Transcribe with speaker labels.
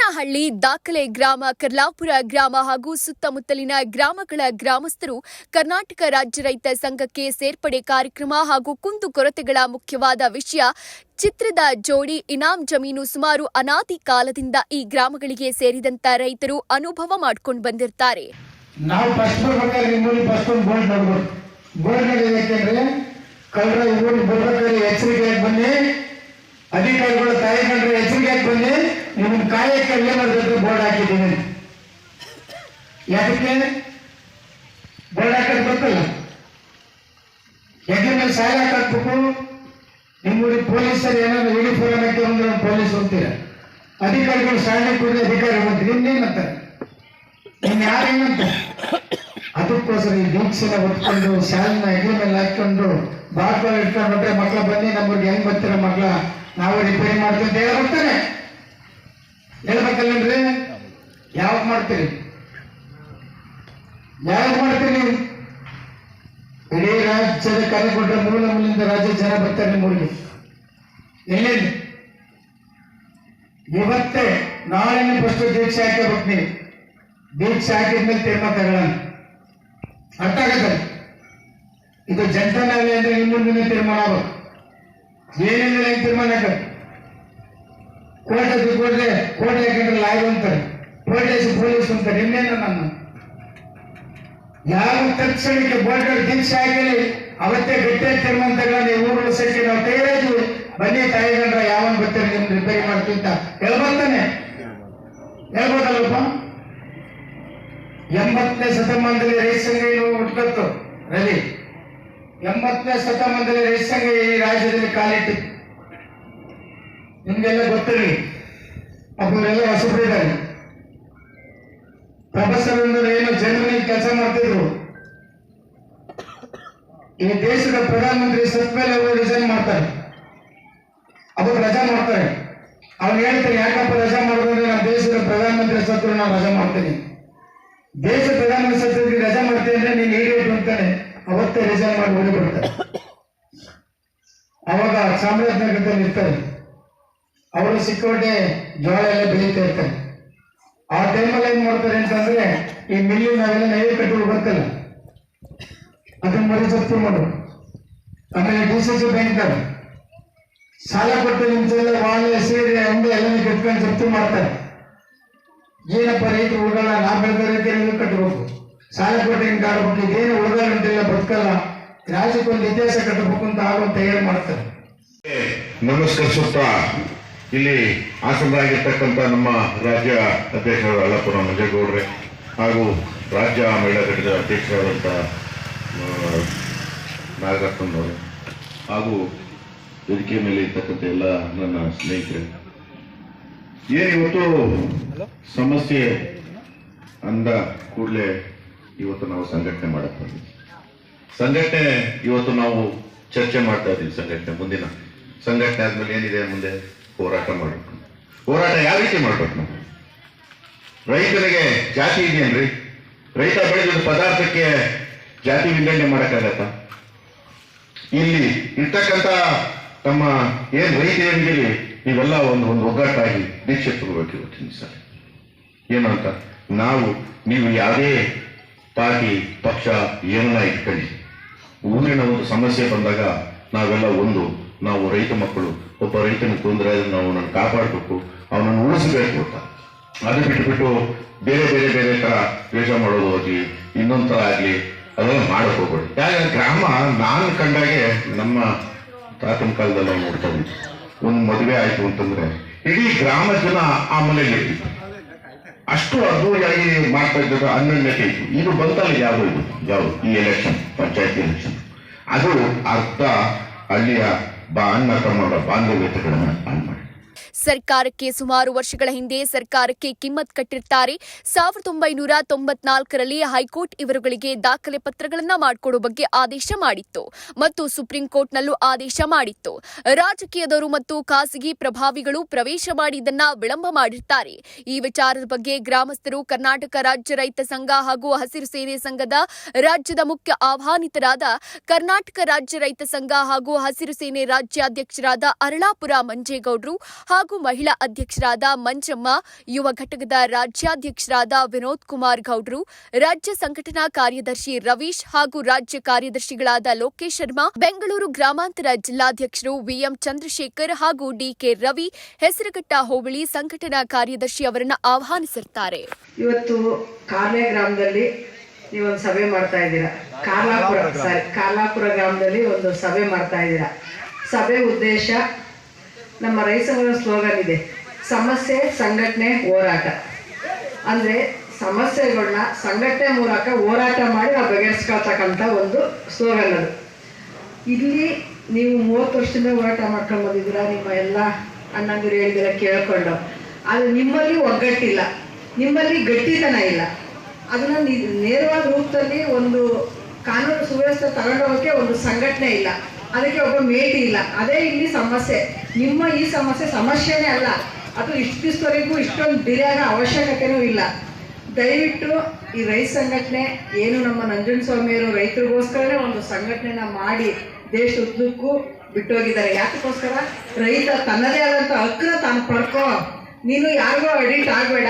Speaker 1: ಬೀರನಹಳ್ಳಿ ದಾಖಲೆ ಗ್ರಾಮ, ಕರ್ಲಾಪುರ ಗ್ರಾಮ ಹಾಗೂ ಸುತ್ತಮುತ್ತಲಿನ ಗ್ರಾಮಗಳ ಗ್ರಾಮಸ್ಥರು ಕರ್ನಾಟಕ ರಾಜ್ಯ ರೈತ ಸಂಘಕ್ಕೆ ಸೇರ್ಪಡೆ ಕಾರ್ಯಕ್ರಮ ಹಾಗೂ ಕುಂದುಕೊರತೆಗಳ ಮುಖ್ಯವಾದ ವಿಷಯ ಚಿತ್ರದ ಜೋಡಿ ಇನಾಮ್ ಜಮೀನು ಸುಮಾರು ಅನಾದಿ ಕಾಲದಿಂದ ಈ ಗ್ರಾಮಗಳಿಗೆ ಸೇರಿದಂತ ರೈತರು ಅನುಭವ ಮಾಡಿಕೊಂಡು ಬಂದಿರ್ತಾರೆ.
Speaker 2: ನಾವು ಫಸ್ಟ್ ಎಚ್ಚರಿಕೆ ಬನ್ನಿ, ಅಧಿಕಾರಿಗಳು ತಾಯಿಕೊಂಡ್ರೆ ಎಚ್ಚರಿಕೆ ಬನ್ನಿ, ನಿಮ್ಮನ್ನ ಕಾಯಕ್ಕೆ ಏನಾದ್ರು ಬೋರ್ಡ್ ಹಾಕಿದ್ದೀನಿ. ಯಾಕೆ ಬೋರ್ಡ್ ಹಾಕೋದು ಗೊತ್ತಲ್ಲ, ಎಗ್ರ ಮೇಲೆ ಸಾಲ ಹಾಕಬೇಕು. ನಿಮ್ಮೂರಿಗೆ ಪೊಲೀಸರು ಏನಾದ್ರು ಯೂನಿಫಾರ್ಮ್ ಹಾಕಿ ಅಂದ್ರೆ ಪೊಲೀಸ್ ಹೋಗ್ತೀರ, ಅಧಿಕಾರಿಗಳು ಶಾಲೆ ಕೊಡಲಿ ಅಧಿಕಾರಿ ಹೋಗ್ತೀರಿ, ನಿಮ್ನೇನಂತಾರೆ, ನಿಮ್ಗೆ ಯಾರೇನಂತ. ಅದಕ್ಕೋಸ್ಕರ ಈ ದೀಕ್ಷೆನ ಹೊತ್ಕೊಂಡು ಶಾಲೆನ ಎಗ್ರ ಮೇಲೆ ಹಾಕೊಂಡು ಬಾಟ್ಲು ಇಟ್ಕೊಂಡು ಬಿಟ್ರೆ ಮಕ್ಳ ಬನ್ನಿ ನಮ್ಮೂರಿಗೆ ಹೆಂಗ್ ಬರ್ತೀರ ಮಕ್ಳ ನಾವು ರಿಪೇರಿ ಮಾಡ್ತೀವಿ ಅಂತ ಹೇಳ್ಬಿಡ್ತಾನೆ. ಹೇಳ್ಬೇಕಲ್ಲೇನ್ರಿ? ಯಾವಾಗ ಮಾಡ್ತೀರಿ ನೀವು? ಇಡೀ ರಾಜ್ಯದ ಕರೆ ಕೊಟ್ಟರೆ ಮೂಲ ಮೂಲಿಂದ ರಾಜ್ಯದ ಜನ ಬರ್ತಾರೆ ನಿಮ್ಮೂರಿಗೆ. ಎಲ್ಲಿಂದ? ಇವತ್ತೇ ನಾಳೆನೇ ಫಸ್ಟ್ ದೀಕ್ಷೆ ಹಾಕಬೇಕು. ನೀವು ದೀಕ್ಷೆ ಹಾಕಿದ್ಮೇಲೆ ತೀರ್ಮಾನ ತಗೊಳ್ಳೋಣ. ಅರ್ಥ ಆಗತ್ತಲ್ಲ? ಇದು ಜನತಾನಾಲಯ ಅಂದ್ರೆ ನಿಮ್ಮ ಮುಂದೆ ತೀರ್ಮಾನ ಆಗ್ಬೇಕು. ಏನಿಲ್ಲ ಹೆಂಗ್ ತೀರ್ಮಾನ ಹಾಕಬೇಕು? ಕೋಟೆ ಹಾಕಿದ್ರೆ ಲಾಯರ್ ಅಂತಾರೆ, ಪೊಲೀಸ್ ಅಂತಾರೆ. ಇನ್ನೇನು ನನ್ನ ಯಾವ ತಕ್ಷಣಕ್ಕೆ ಬೋರ್ಡ್ ದೀಕ್ಷೆ ಹಾಕಲಿ ಅವತ್ತೇ ಗಟ್ಟಿಯಾಗಿ ತೀರ್ಮಾನ ತಗೊಂಡು ಊರು ಸೈಡ್ಗೆ ನಾವು ತಯಾರಿದ್ವಿ, ಬನ್ನಿ ತಾಯಿಗಂಡ್ರ ಯಾವನ್ ಬರ್ತಾರೆ ನಿಮ್ಗೆ ರಿಪೇರಿ ಮಾಡ್ತೀವಿ ಅಂತ ಹೇಳ್ಬರ್ತಾನೆ. ಹೇಳ್ಬೋದಲ್ಲಪ್ಪ? 80ನೇ ಶತಮಾನದಲ್ಲಿ ರೈತ ಸಂಘ ಹುಟ್ಕತ್ತು ರವಿ. 80ನೇ ಶತಮಾನದಲ್ಲಿ ರೈತ ಸಂಘ ಈ ರಾಜ್ಯದಲ್ಲಿ ಕಾಲಿಟ್ಟಿತ್ತು. ನಿಮ್ಗೆಲ್ಲ ಗೊತ್ತಿರಲಿ, ಅವರೆಲ್ಲ ಹೊಸಬರಿದ್ದಾರೆ. ಪ್ರೊಫೆಸರ್ ಏನು ಜರ್ಮನಿ ಕೆಲಸ ಮಾಡ್ತಿದ್ರು. ಈ ದೇಶದ ಪ್ರಧಾನಮಂತ್ರಿ ಸತ್ ಮೇಲೆ ಅವರು ರಿಸೈನ್ ಮಾಡ್ತಾರೆ, ಅವರು ರಜಾ ಮಾಡ್ತಾರೆ. ಅವ್ರು ಹೇಳ್ತಾರೆ, ಯಾಕಪ್ಪ ರಜಾ ಮಾಡೋದಂದ್ರೆ ನಮ್ಮ ದೇಶದ ಪ್ರಧಾನಮಂತ್ರಿ ಸತ್ರು ನಾನು ರಜಾ ಮಾಡ್ತೀನಿ. ದೇಶ ಪ್ರಧಾನಮಂತ್ರಿ ಸತ್ರಿಗೆ ರಜಾ ಮಾಡ್ತೀನಿ ಅಂದ್ರೆ ನೀನು ಈಡೇಟು ಅಂತಾನೆ ಅವತ್ತೇ ರಿಸೈನ್ ಮಾಡಿ ಹೋಗಿಬಿಡ್ತಾರೆ. ಅವಾಗ ಚಾಮರಾಜನಗರದಲ್ಲಿ ಇರ್ತಾರೆ, ಅವರು ಸಿಕ್ಕೋಟೆ ಜೋಳ ಎಲ್ಲ ಬೆಳೀತಾ ಇರ್ತಾರೆ. ಆ ಟೈಮಲ್ಲಿ ಏನ್ ಮಾಡ್ತಾರೆ ಅಂತಂದ್ರೆ ಈ ಮಿಲ್ಲಿನ ನಾವೆಲ್ಲ ನೈವೇದ್ಯ ಕಟ್ಟುಗಳು ಬರ್ತಲ್ಲ, ಅದನ್ನ ಮರಿ ಜಪ್ತಿ ಮಾಡೋದು. ಆಮೇಲೆ DCC ಬ್ಯಾಂಕ್ ಸಾಲ ಕೊಟ್ಟು ನಿಮ್ಸೆಲ್ಲ ವಾಳೆ ಸೀರೆ ಅಂಡೆ ಎಲ್ಲ ಕಟ್ಕೊಂಡು ಜಪ್ತಿ ಮಾಡ್ತಾರೆ. ಏನಪ್ಪ ರೈತರು ಉಳ್ಗಲ್ಲ, ನಾ ಬೆಳೆದ ರೈತರು ಕಟ್ಟಬೇಕು, ಸಾಲ ಕೊಟ್ಟು ಹಿಂಗೆ ಆಡ್ಬೇಕು, ಇದೇನು ಉಳ್ಗಲ್ಲ ಅಂತೆಲ್ಲ ಬದುಕಲ್ಲ, ರಾಜ್ಯಕ್ಕೊಂದು ಇತಿಹಾಸ ಕಟ್ಟಬೇಕು ಅಂತ ಆಗೋ ತಯಾರು ಮಾಡ್ತಾರೆ.
Speaker 3: ನಮಸ್ಕರಿಸುತ್ತಾ ಇಲ್ಲಿ ಆಸನರಾಗಿರ್ತಕ್ಕಂಥ ನಮ್ಮ ರಾಜ್ಯ ಅಧ್ಯಕ್ಷರಾದ ಅಲ್ಲಪುರ ಮಂಜೇಗೌಡ್ರೆ ಹಾಗೂ ರಾಜ್ಯ ಮಹಿಳಾ ಘಟಕದ ಅಧ್ಯಕ್ಷರಾದಂಥ ನಾಗರತ್ನವರು ಹಾಗೂ ವೇದಿಕೆ ಮೇಲೆ ಇರ್ತಕ್ಕಂಥ ಎಲ್ಲ ನನ್ನ ಸ್ನೇಹಿತರೆ, ಏನಿವತ್ತು ಸಮಸ್ಯೆ ಅಂದ ಕೂಡಲೇ ಇವತ್ತು ನಾವು ಸಂಘಟನೆ ಮಾಡಕ್ ಬಂದಿದ್ದೀವಿ. ಸಂಘಟನೆ ಇವತ್ತು ನಾವು ಚರ್ಚೆ ಮಾಡ್ತಾ ಇದ್ದೀವಿ. ಸಂಘಟನೆ ಮುಂದಿನ ಸಂಘಟನೆ ಆದ್ಮೇಲೆ ಏನಿದೆ, ಮುಂದೆ ಹೋರಾಟ ಮಾಡಬೇಕು. ಹೋರಾಟ ಯಾವ ರೀತಿ ಮಾಡ್ಬೇಕು? ನಾವು ರೈತರಿಗೆ ಜಾತಿ ಇದೆಯೇನ್ರಿ? ರೈತ ಬೆಳೆದ ಪದಾರ್ಥಕ್ಕೆ ಜಾತಿ ವಿಂಗಡಣೆ ಮಾಡಕ್ಕಾಗತ್ತ? ಇಲ್ಲಿ ಇರ್ತಕ್ಕಂಥ ತಮ್ಮ ಏನ್ ರೈತರಿಗೆ ನೀವೆಲ್ಲ ಒಂದು ಒಗ್ಗಟ್ಟಾಗಿ ದೀಕ್ಷೆ ತಗೋಬೇಕು ಇವತ್ತಿನ ಸರ್. ಏನು ಅಂತ ನೀವು ಯಾವುದೇ ಪಾರ್ಟಿ ಪಕ್ಷ ಏನನ್ನ ಇಟ್ಕೊಳ್ಳಿ, ಊರಿನ ಒಂದು ಸಮಸ್ಯೆ ಬಂದಾಗ ನಾವೆಲ್ಲ ನಾವು ರೈತ ಮಕ್ಕಳು, ಒಬ್ಬ ರೈತನ ತೊಂದರೆ ನಾವು ಅವನನ್ನು ಕಾಪಾಡಬೇಕು, ಅವನನ್ನು ಉಳಿಸಬೇಕು ಅಂತ. ಅದು ಬಿಟ್ಬಿಟ್ಟು ಬೇರೆ ಬೇರೆ ಬೇರೆ ತರ ದ್ವೇಷ ಮಾಡೋದು ಹೋಗಿ ಇನ್ನೊಂದ್ ತರ ಆಗ್ಲಿ ಅದೆಲ್ಲ ಮಾಡಕ್ ಹೋಗ್ಬೇಡಿ. ಯಾಕಂದ್ರೆ ಗ್ರಾಮ ನಾನು ಕಂಡಾಗೆ ನಮ್ಮ ತಾತನ ಕಾಲದಲ್ಲಿ ನಾವು ನೋಡ್ತಾ ಇದ್ವಿ, ಒಂದು ಮದುವೆ ಆಯ್ತು ಅಂತಂದ್ರೆ ಇಡೀ ಗ್ರಾಮ ಜನ ಆ ಮನೆಯಲ್ಲಿ ಇರ್ತಿತ್ತು. ಅಷ್ಟು ಅದ್ಭುತವಾಗಿ ಮಾಡ್ತಾ ಇದ್ದ ಅನ್ಯೋನ್ಯತೆ ಇತ್ತು. ಇದು ಬಂತಲ್ಲ ಯಾವುದು ಈ ಎಲೆಕ್ಷನ್, ಪಂಚಾಯತಿ ಎಲೆಕ್ಷನ್, ಅದು ಅರ್ಧ ಹಳ್ಳಿಯ ಅನ್ನ ತಮ್ಮ ಬಾಂಧವ್ಯತೆಗಳನ್ನ ಹಾಳು ಮಾಡಿ
Speaker 1: ಸರ್ಕಾರಕ್ಕೆ ಸುಮಾರು ವರ್ಷಗಳ ಹಿಂದೆ ಸರ್ಕಾರಕ್ಕೆ ಕಿಮ್ಮತ್ ಕಟ್ಟಿರ್ತಾರೆ. 1994ರಲ್ಲಿ ಹೈಕೋರ್ಟ್ ಇವರುಗಳಿಗೆ ದಾಖಲೆ ಪತ್ರಗಳನ್ನ ಮಾಡಿಕೊಡೋ ಬಗ್ಗೆ ಆದೇಶ ಮಾಡಿತ್ತು ಮತ್ತು ಸುಪ್ರೀಂ ಕೋರ್ಟ್ನಲ್ಲೂ ಆದೇಶ ಮಾಡಿತ್ತು. ರಾಜಕೀಯದವರು ಮತ್ತು ಖಾಸಗಿ ಪ್ರಭಾವಿಗಳು ಪ್ರವೇಶ ಮಾಡಿ ಇದನ್ನ ವಿಳಂಬ ಮಾಡಿರ್ತಾರೆ. ಈ ವಿಚಾರದ ಬಗ್ಗೆ ಗ್ರಾಮಸ್ಥರು ಕರ್ನಾಟಕ ರಾಜ್ಯ ರೈತ ಸಂಘ ಹಾಗೂ ಹಸಿರು ಸೇನೆ ಸಂಘದ ರಾಜ್ಯದ ಮುಖ್ಯ ಆಹ್ವಾನಿತರಾದ ಕರ್ನಾಟಕ ರಾಜ್ಯ ರೈತ ಸಂಘ ಹಾಗೂ ಹಸಿರು ಸೇನೆ ರಾಜ್ಯಾಧ್ಯಕ್ಷರಾದ ಅರಳಾಪುರ ಮಂಜೇಗೌಡರು ಹಾಗೂ ಮಹಿಳಾ ಅಧ್ಯಕ್ಷರಾದ ಮಂಜಮ್ಮ, ಯುವ ಘಟಕದ ರಾಜ್ಯಾಧ್ಯಕ್ಷರಾದ ವಿನೋದ್ ಕುಮಾರ್ ಗೌಡ್ರು, ರಾಜ್ಯ ಸಂಘಟನಾ ಕಾರ್ಯದರ್ಶಿ ರವೀಶ್ ಹಾಗೂ ರಾಜ್ಯ ಕಾರ್ಯದರ್ಶಿಗಳಾದ ಲೋಕೇಶ್ ಶರ್ಮಾ, ಬೆಂಗಳೂರು ಗ್ರಾಮಾಂತರ ಜಿಲ್ಲಾಧ್ಯಕ್ಷರು ವಿಎಂ ಚಂದ್ರಶೇಖರ್ ಹಾಗೂ ಡಿಕೆ ರವಿ, ಹೆಸರುಘಟ್ಟ ಹೋಬಳಿ ಸಂಘಟನಾ ಕಾರ್ಯದರ್ಶಿ ಅವರನ್ನು ಆಹ್ವಾನಿಸಿರುತ್ತಾರೆ.
Speaker 4: ಇವತ್ತು ಕಾರ್ಲೆ ಗ್ರಾಮದಲ್ಲಿ ನೀವೊಂದು ಸಭೆ ಮಾಡ್ತಾ ಇದ್ದೀರಾ. ಕಾರ್ಲಾಪುರ ಗ್ರಾಮದಲ್ಲಿ ಒಂದು ಸಭೆ ಮಾಡ್ತಾ ಇದ್ದೀರಾ. ಸಭೆ ಉದ್ದೇಶ, ನಮ್ಮ ರೈತ ಸಂಘದ ಸ್ಲೋಗನ್ ಇದೆ, ಸಮಸ್ಯೆ ಸಂಘಟನೆ ಹೋರಾಟ. ಅಂದರೆ ಸಮಸ್ಯೆಗಳನ್ನ ಸಂಘಟನೆ ಮೂಲಕ ಹೋರಾಟ ಮಾಡಿ ನಾವು ಬಗೆಹರಿಸ್ಕೊಳ್ತಕ್ಕಂಥ ಒಂದು ಸ್ಲೋಗನ್ ಅದು. ಇಲ್ಲಿ ನೀವು 30 ವರ್ಷದಿಂದ ಹೋರಾಟ ಮಾಡ್ಕೊಂಡು ಬಂದಿದ್ದೀರಾ, ನಿಮ್ಮ ಎಲ್ಲ ಅಣ್ಣಂದಿರು ಹೇಳಿದಿರ ಕೇಳ್ಕೊಂಡು. ಆದರೆ ನಿಮ್ಮಲ್ಲಿ ಒಗ್ಗಟ್ಟಿಲ್ಲ, ನಿಮ್ಮಲ್ಲಿ ಗಟ್ಟಿತನ ಇಲ್ಲ. ಅದನ್ನು ನೇರವಾದ ರೂಪದಲ್ಲಿ ಒಂದು ಕಾನೂನು ಸುವ್ಯವಸ್ಥೆ ತಗೊಂಡೋಗೋಕ್ಕೆ ಒಂದು ಸಂಘಟನೆ ಇಲ್ಲ, ಅದಕ್ಕೆ ಒಬ್ಬ ಮೇಟಿ ಇಲ್ಲ. ಅದೇ ಇಲ್ಲಿ ಸಮಸ್ಯೆ. ನಿಮ್ಮ ಈ ಸಮಸ್ಯೆನೇ ಅಲ್ಲ, ಅದು ಇಷ್ಟು ದಿವಸವರೆಗೂ ಇಷ್ಟೊಂದು ಡಿಲೇ ಆಗೋ ಅವಶ್ಯಕತೆಯೂ ಇಲ್ಲ. ದಯವಿಟ್ಟು ಈ ರೈತ ಸಂಘಟನೆ ಏನು ನಮ್ಮ ನಂಜನಸ್ವಾಮಿಯವರು ರೈತರಿಗೋಸ್ಕರನೇ ಒಂದು ಸಂಘಟನೆನ ಮಾಡಿ ದೇಶ ಉದ್ದಕ್ಕೂ ಬಿಟ್ಟೋಗಿದ್ದಾರೆ. ಯಾತಕ್ಕೋಸ್ಕರ? ರೈತ ತನ್ನದೇ ಆದಂಥ ಹಕ್ಕನ್ನ ತಾನು ಪಡ್ಕೋ, ನೀನು ಯಾರಿಗೋ ಅಡಿಕ್ಟ್ ಆಗಬೇಡ,